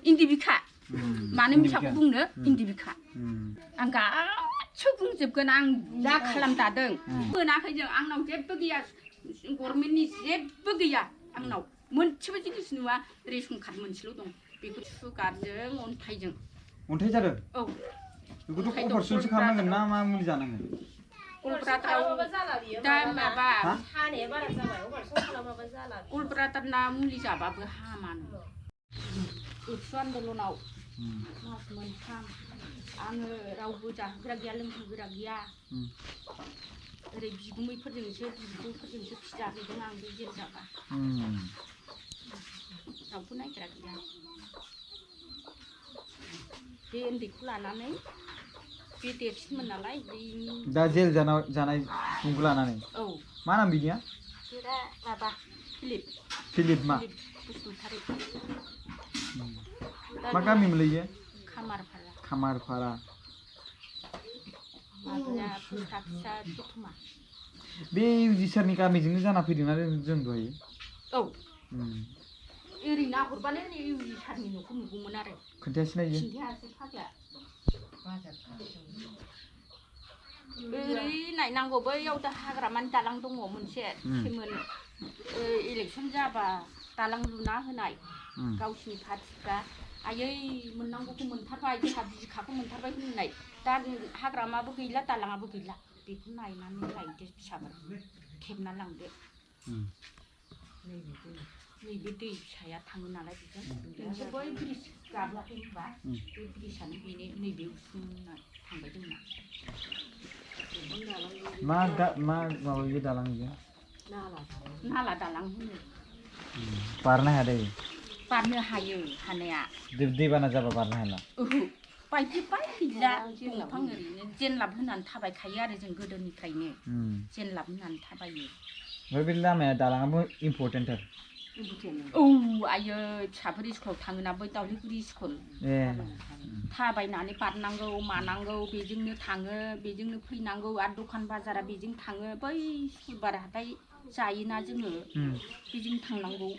इन्दि बिखा मानो फिसाखौ बुंनो इन्दि बिखा आं गासैबो बुंजोबगोन आं जा खालामदादों मोनाखै जों आंनाव जेबो गैया गभर्नमेन्टनि जेबो गैया आंनाव मोनसेबो जिनिस नुवा रेशन कार्ड मोनसेल' दं बेखौ सुगारजों अन्थाइजों अन्थाइ जादों औ बेखौथ' अपारेसनसो खालामनांगोन ना मा मुलि जानांगोन कलब्रादाराव दा माबा कलब्रादारना मुलि जाबाबो हामानो उत्सु आन्दलनाव मास मोनथाम आङो रावबो जाहोग्रा गैया लोंहोग्रा गैया ओरै बिगुमैफोरजोंसो बिब'फोरजोंसो फिजाहैदों आं बे जेल जाबा रावबो नायग्रा गैया बे उन्दैखौ लानानै बे देरसिनमोन नालाय दा जेल जानाय सुबुंखौ लानानै औ मा नाम बिनिया बेरा माबा फिलिप मा बसुमतारी मा गामि मोनलायो खामारपारा माबाया फिसा फिसा दतमा बे इउजिसारनि गामिजोंनो जाना फैदोंना जों दहाय औ ओरै नाहरबानो इउजिसारनि न'खौ नुगौमोन आरो खोन्थायासै नायो खिन्थायासै फाग्ला ओरै नायनांगौ बैयाव दा हाग्रामानि दालां दङ मोनसे सेमोन इलेक्सन जाबा दालां लुना होनाय गावसिनि पार्टिफ्रा आयै मोननांगौखौ मोनथारबाय जोंहा बिखाखौ मोनथारबाय होननाय दा हाग्रामाबो गैला दालाङाबो गैला बेखौ नायनानै लायदो फिसाफोर खेबना लांदो नैबे दै फिसाया थाङो नालाय बेजों नोंसोर बै ब्रिज गाबोआखै होनबा बे ब्रिजआनो बेनो नैबे उसुंना थांबाय जोंना मा माबायो दालां बेयो नाला दालां होनो बारनो हाया दै बारनो हायो हानाया दैबाना जाबा बारनो हाला ओहो बायजोब्बाय गैला दंफां ओरैनो जेनलाब होनानै थाबायखायो आरो जों गोदोनिफ्रायनो जेनलाब होनानै थाबायो ओमफ्राय बे लामाया दालाङाबो इम्परटेन्टथार औ आयै फिसाफोर स्कुलाव थाङोना बै दावलिगुरि स्कुल थाबायनानै बारनांगौ मानांगौ बेजोंनो थाङो बेजोंनो फैनांगौ आरो दखान बाजारा बेजों थाङो बै सुक्रुबार हाथाय जायोना जोङो बेजों थांनांगौ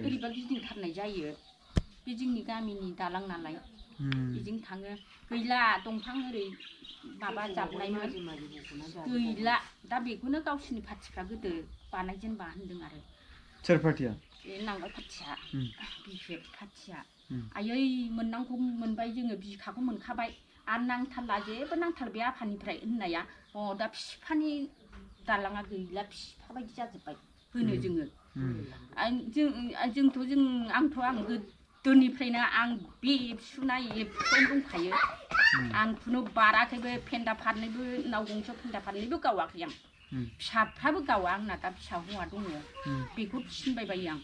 ओरैबा गिदिंथारनाय जायो बे जोंनि गामिनि दालां नालाय बेजों थाङो गैला दंफां ओरै माबा जाबनायमोन गैला दा बेखौनो गावसिनि पार्टिफ्रा गोदो बानायजेनबा होनदों आरो सोर पार्टिया बे नांगोल पार्टिया बिपिएफ पार्टिया आयै मोननांगौ मोनबाय जोङो बिखाखौ मोनखाबाय आरो नांथारला जेबो नांथारला बे आफानिफ्राय होननाया दा बिफानि दालाङा गैला बिफा बायदि जाजोब्बाय होनो जोङो आंथ' गोदोनिफ्रायनो आं बे एबसुना एबसुआवनो दंखायो आं खुनु बाराखैबो फेन्दा फारनैबो नाव गंसेयाव फेन्दा फारनैबो गावाखै आं फिसाफ्राबो गावा आंना दा फिसा हौवा दङ बेखौ थिनबाय बायो आं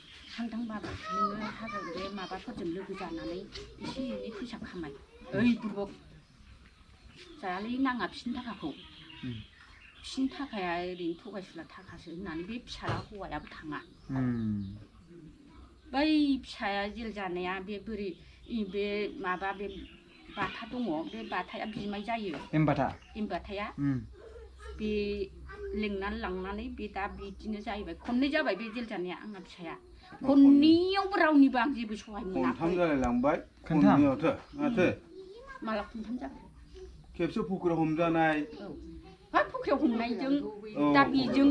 थां बाबा नोङो हाग्रा बे माबाफोरजों लोगो जानानै एसे एनै फैसा खामाय ओइ बुरबक जायालै नाङा बिसिनि थाखाखौ बिसिनि थाखाया ओरैनो थगायसुला थाखासो होननानै बे फिसाला हौवायाबो थाङा बै फिसाया जेल जानाया बे बोरै बे माबा बे बाथा दङ बे बाथाया बिमाय जायो एमबाथाया बे लिंनानै लांनानै बे दा बिदिनो जाहैबाय खननै जाबाय बे जेल जानाया आंना फिसाया खननैयावबो रावनिबो आं जेबो सहाय मोनाखै खनथाम जालायलांबाय खननैयावथो माथो माला खनथाम जाबाय खेबसे फुख्रियाव हमजानाय हा फुख्रियाव हमनायजों दा बेजों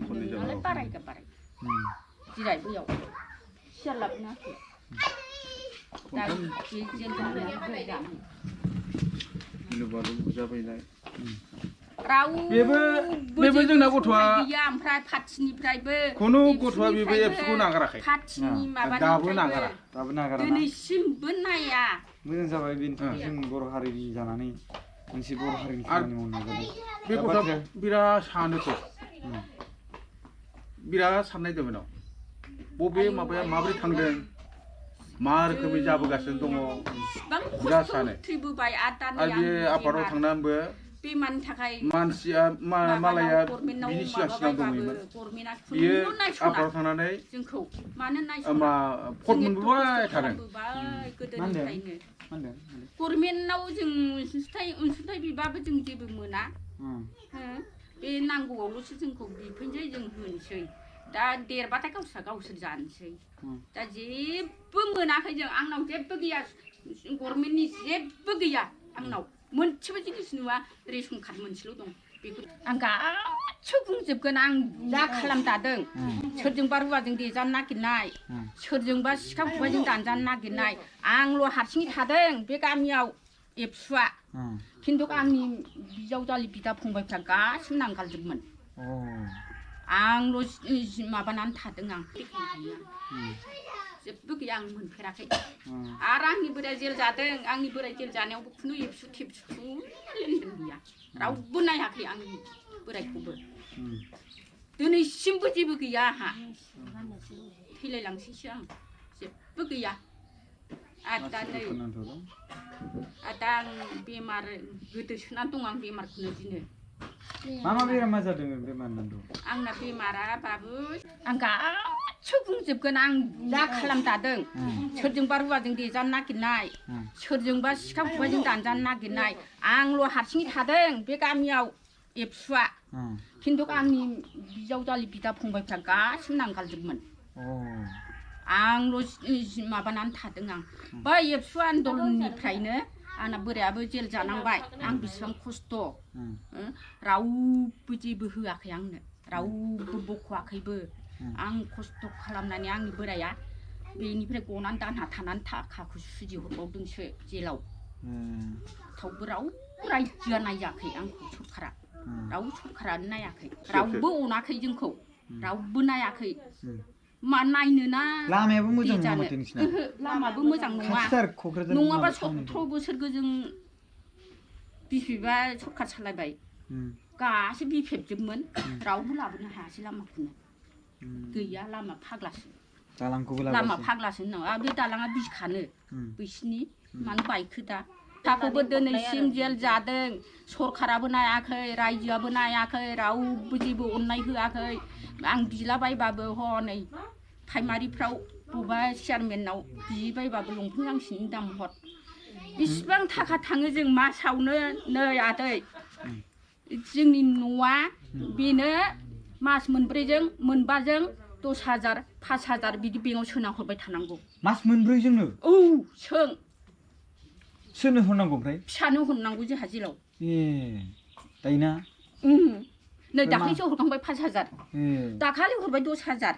खननै जाबाय बाराय जिराय बैयाव सियार लाबोनाखै दा बे जेल जानाया बुजाबायनाय बेबो जोंना गथ'आ गैया ओमफ्राय पार्टिनिफ्रायबो खुनु गथ'आ बेबो एबसुखौ नागाराखै पार्टिनि दाबो माबानिफ्रायबो दिनैसिमबो नाया मोजां जाबाय जों बर' हारिनि जानानै मोनसे बर' हारिनि खामानि मावनो नाजादों बे गथ'आ बिराद सानोथ' बिराद साननाय दं बेनाव बबे माबाया माबोरै थांदों मा रोखोमै जाबोगासिनो दङ बिराद सानो आरो बे आफादाव थांनानैबो बे मानि थाखाय मानसिया मालाया बिनि सिगां दङमोन बियो आफादाव थांनानै जोंखौ मानो भट मोनबोबाय थादों गोदोनिफ्रायनो गभर्नमेन्टआव जों अनसुंथाइ बिबाबो जों जेबो मोना बे नांगौआवल'सो जोंखौ बिफैनोसै जों होनोसै दा देरबाथाय गावसोर जानोसै दा जेबो मोनाखै जों आंनाव जेबो गैया गभर्नमेन्टनि जेबो गैया आंनाव मोनसेबो जिनिस नुवा रेशन कार्ड मोनसेल' दं बेखौ आं गासिबो बुंजोबगोन आं जा खालामदादों सोरजोंबा रुवाजों देजानो नागिरनाय सोरजोंबा सिखा खबायजों दानजानो नागिरनाय आंल' हारसिङै थादों बे गामियाव एबसुआ खिन्थु आंनि बिजावजालि बिदा फंबायफ्रा गासिबो नांगालजोबमोन आंल' माबानानै थादों आं जेबो गैया आं मोनफेराखै आरो आंनि बोराया जेल जादों आंनि बोराय जेल जानायावबो खुनु एबसु थेबसु लेनदेन गैया रावबो नायाखै आंनि बोरायखौबो दिनैसिमबो जेबो गैया आंहा थैलायलांसैसो आं जेबो गैया आरो दा नै दा आं बेमार गोदोसोनानै दं आं बेमारखौनो दिनै मा बेरामा जादों बेमारनानै दं आंना बेमारा बाबु आं गासिबो बुंजोबगोन आं जा खालामदादों सोरजोंबा रुवाजों देजानो नागिरनाय सोरजोंबा सिखा खबायजों दानजानो नागिरनाय आंल' हारसिङै थादों बे गामियाव एबसुआ खिन्थु आंनि बिजावजालि बिदा फंबायफ्रा गासिबो नांगालजोबमोन आंल' माबानानै थादों आं बै एबसु आन्दलननिफ्रायनो आंना बोरायाबो जेल जानांबाय आं बेसेबां खस्थ' रावबो जेबो होआखै आंनो रावबो बख'आखैबो आं खस्थ' खालामनानै आंनि बोराया बेनिफ्राय गनानै दानहा थानानै थाखाखौ सुजिहरबावदोंसो जेलाव थेवबो रावबो रायजोआ नायाखै आंखौ सरखारा रावबो सरखारानो नायाखै रावबो अनाखै जोंखौ रावबो नायाखै मा नायनो ना लामायाबो मोजां नङा माथो नोंसिना लामाबो मोजां नङा नङाबा 17 बोसोर गोजों बिफिबा सरखार सालायबाय गासिबो बिफेबजोबमोन रावबो लाबोनो हायासै लामाखौनो गैया लामा फाग्लासो लामा फाग्लासो होननांगौ बे दालाङा बिखानो बैसिनि मानो बायखो दा थाखौबो दिनैसिम जेल जादों सरखाराबो नायाखै रायजोआबो नायाखै रावबो जेबो अननाय होआखै आं बिलाबायबाबो हनै प्राइमारिफ्राव बबेबा चेयारमेनाव बिबायबाबो लंपेन्ट गांसेनि दाम हर बेसेबां थाखा थाङो जों मासावनो नै आदै जोंनि न'आ बेनो मास मोनब्रैजों मोनबाजों 10,000 5,000 बिदि बेंकआव सोना हरबाय थानांगौ मास मोनब्रैजोंनो औ सोरनो हरनांगौ ओमफ्राय फिसानो हरनांगौ जोंहा जेलाव दायोना नै दाख्लैसो हरखांबाय 5,000 दाखालि हरबाय 10,000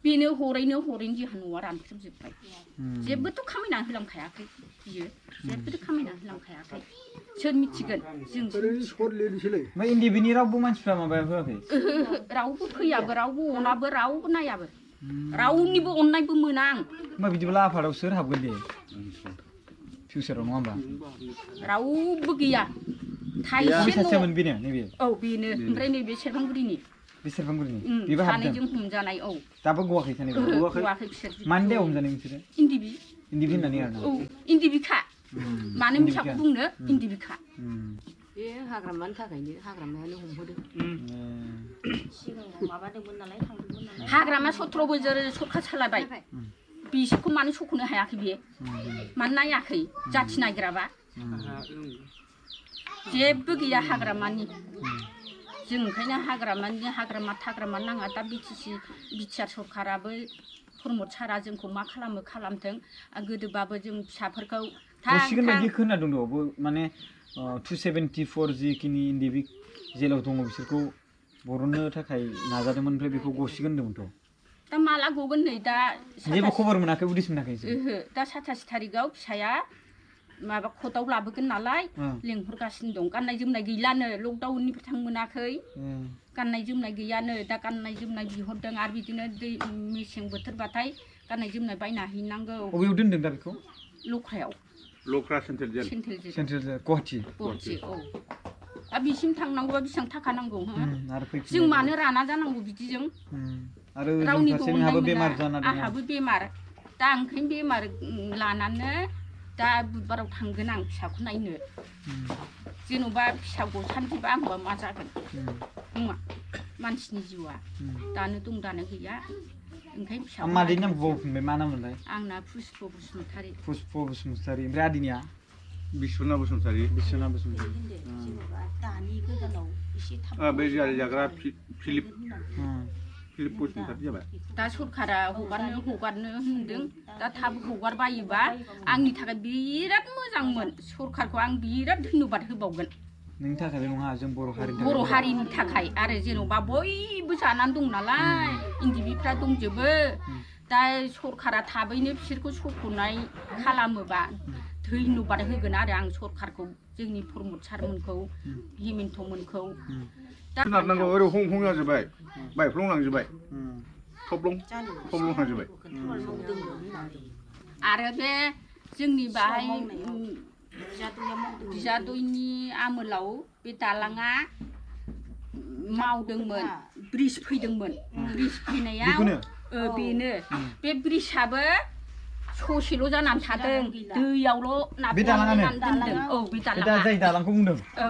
बेनो हरैनो जोंहा न'आ रानख्रेबजोब्बाय जेबोथ' खामायनानै होलांखायाखै बियो जेबोथ' खामायनानै होलांखायाखै सोर मिथिगोन जों ओमफ्राय इन्दिबिनि रावबो मानसिफ्रा माबा होआखै रावबो फैयाबो रावबो अनाबो रावबो नायाबो रावनिबो अननायबो मोना आं होमबा बिदिब्ला आफादाव सोर हाबगोन दे फिउचाराव नङा होमबा रावबो गैया सासेमोन बेनो नैबे औ बेनो ओमफ्राय नैबे सेरफांगुरिनि बेबो हाबदों सानैजों हमजानाय औ दाबो गवाखै सानैबो गवाखै बिसोर मानो दे हमजानाय बिसोरो इन्दिबि होननानै आरो औ इन्दिबिखा मानो मिसाखौ बुंनो इन्दिबिखा बे हाग्रामानि थाखायनो हाग्रामायानो हमहोदों सिगाङाव माबादोंमोन नालाय थांदोंमोन नालाय हाग्रामा 17 बोसोर सरखार सालायबाय बिसोरखौ मानो सख'नो हायाखै बे मानो नायाखै जाथि नायग्राबा जेबो गैया हाग्रामानि जों ओंखायनो हाग्रामा नाङा दा बिटिआर सरखाराबो प्रमद सारा जोंखौ मा खालामथों गोदोबाबो जों फिसाफोरखौ गसिगोन बायदि खोनादों माने 274 जिखिनि इन्दिबि जेलाव दङ बिसोरखौ बरननो थाखाय नाजादोंमोन ओमफ्राय बेखौ गसिगोन होनदोंमोनथ' दा माला गगोन नै दा जेबो खबर मोनाखै उदिस मोनाखै दा 27 थारिखआव फिसाया माबा खदाव लाबोगोन नालाय लेंहरगासिनो दं गाननाय जोमनाय गैलानो लकडाउननिफ्राय थांनो मोनाखै गाननाय जोमनाय गैयानो दा गाननाय जोमनाय बिहरदों आरो बिदिनो मेसें बोथोरबाथाय गाननाय जोमनाय बायना हैनांगौ बबेयाव दोनदों दा बेखौ लख्रा सेन्ट्रेल जेल गुवाहाटि औ दा बिसिम थांनांगौबा बेसेबां थाखा नांगौ जों मानो राना जानांगौ बिदिजों आरो रावनिबो बेमार जाना दं आंहाबो बेमार दा ओंखायनो बेमार लानानै दा बुधबाराव थांगोन आं फिसाखौ नायनो जेन'बा फिसा गसान्दिबा आंबा मा जागोन नङा मानसिनि जिउआ दानो दं दानो गैया ओंखायनो फिसा मादैनि नामखौ बावफिनबाय मा नाममोनलाय आंना पुष्प बसुमतारी ओमफ्राय आदैनिया बिस्वना बसुमतारी दानि गोदानाव एसे थाब बे जाग्रा फिलिप फिलिपपुसनि खाथि जाबाय दा सरखारा हगारनो होनदों दा थाब हगारबायोबा आंनि थाखाय बिराद मोजांमोन सरखारखौ आं बिराद धन्यबाद होबावगोन नोंनि थाखायल' नङा जों बर' हारिनि थाखाय आरो जेन'बा बयबो जानानै दं नालाय इन्दिबिफ्रा दंजोबो दा सरखारा थाबैनो बिसोरखौ सख'नाय खालामोबा धन्यबाद होगोन आरो आं सरखारखौ जोंनि प्रमद सारमोनखौ हेमन्त मोनखौ सोनारनांगौ ओरै हं हं जाजोब्बाय बायफ्लंलांजोब्बाय थब्लंलांजोब्बाय आरो बे जोंनि बाहाय बिजादैनि आमोलाव बे दालाङा मावदोंमोन ब्रिज फैदोंमोन ब्रिज फैनायाव बेनो बे ब्रिजआबो ससेल' जानानै थादों दैयावल' नारथामलेनानै दोनदों औ बे दालाङा जाय दालांखौ बुंदों औ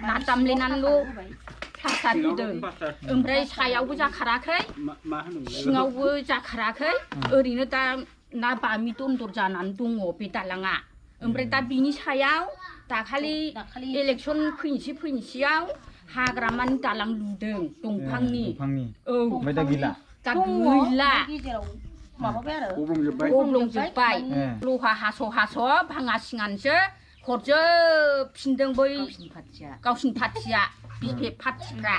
नारथामलेनानैल' प्लास्टार होदों ओमफ्राय सायावबो जाखाराखै सिङावबो जाखाराखै ओरैनो दा ना बामि दन्दर जानानै दङ बे दालाङा ओमफ्राय दा बिनि सायाव दाखालि इलेक्सन फैनोसैयाव हाग्रामानि दालां लुदों दंफांनि औ ओमफ्राय दा गैला गब्लंजोब्बाय लहा हास' भाङा सिङानसो हरजोबफिनदों बै गावसिनि पार्टिया बिपि पार्टिफ्रा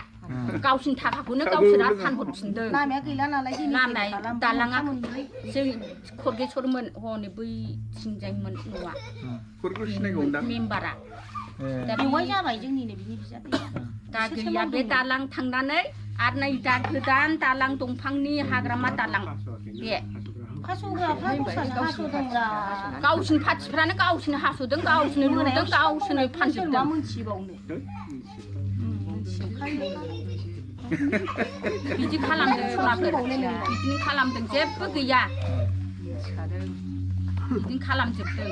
गावसिनि थाखाखौनो गावसोरा फानहरफिनदों लामाया गैला नालाय लामाय दालाङा जों खरगेसरमोन हनै बै थिंजायमोन न'आ मेम्बारा बेवहाय जाबाय जोंनिनो बिनि बिजादैया दा गैया बे दालां थांनानै आरो नै दा गोदान दालां दंफांनि हाग्रामा दालां बे गावसिनि पार्टिफ्रानो गावसिनो हास'दों गावसिनो लुदों गावसिनो फानजोबदों बिदि खालामदों बिदिनो खालामदों जेबो गैया बिदिनो खालामजोबदों